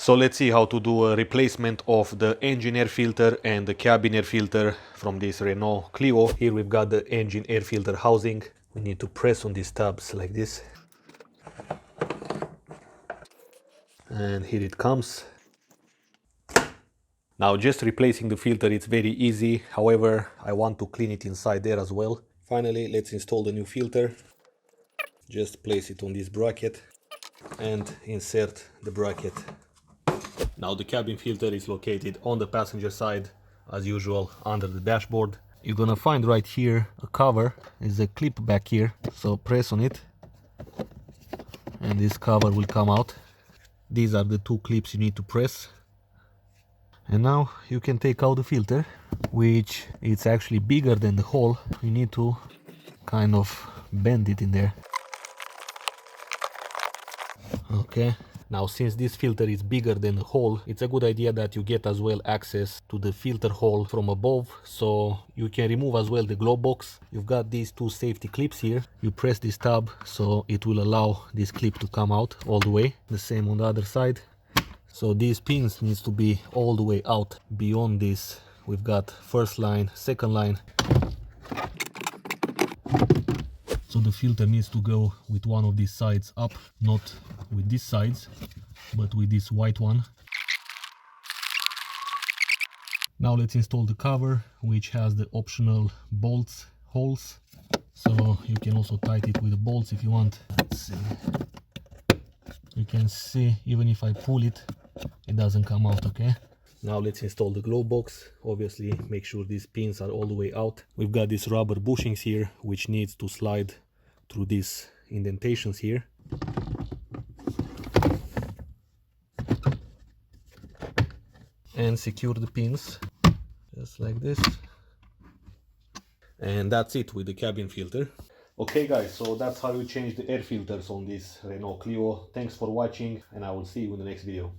So let's see how to do a replacement of the engine air filter and the cabin air filter from this Renault Clio. Here we've got the engine air filter housing. We need to press on these tabs like this. And here it comes. Now just replacing the filter, it's very easy. However, I want to clean it inside there as well. Finally, let's install the new filter. Just place it on this bracket and insert the bracket. Now the cabin filter is located on the passenger side, as usual, under the dashboard. You're gonna find right here a cover. There's a clip back here, so press on it and this cover will come out. These are the two clips you need to press. And now you can take out the filter, which it's actually bigger than the hole. You need to kind of bend it in there. Okay. Now, since this filter is bigger than the hole, it's a good idea that you get as well access to the filter hole from above, so you can remove as well the glove box. You've got these two safety clips here. You press this tab, so it will allow this clip to come out all the way. The same on the other side. So these pins needs to be all the way out. Beyond this, we've got first line, second line. So the filter needs to go with one of these sides up, not with these sides, but with this white one. Now let's install the cover, which has the optional bolts holes. So you can also tighten it with the bolts if you want. Let's see. You can see, even if I pull it, it doesn't come out, okay? Now let's install the glove box. Obviously, make sure these pins are all the way out. We've got these rubber bushings here, which needs to slide through these indentations here. And secure the pins, just like this. And that's it with the cabin filter. Okay guys, so that's how you change the air filters on this Renault Clio. Thanks for watching, and I will see you in the next video.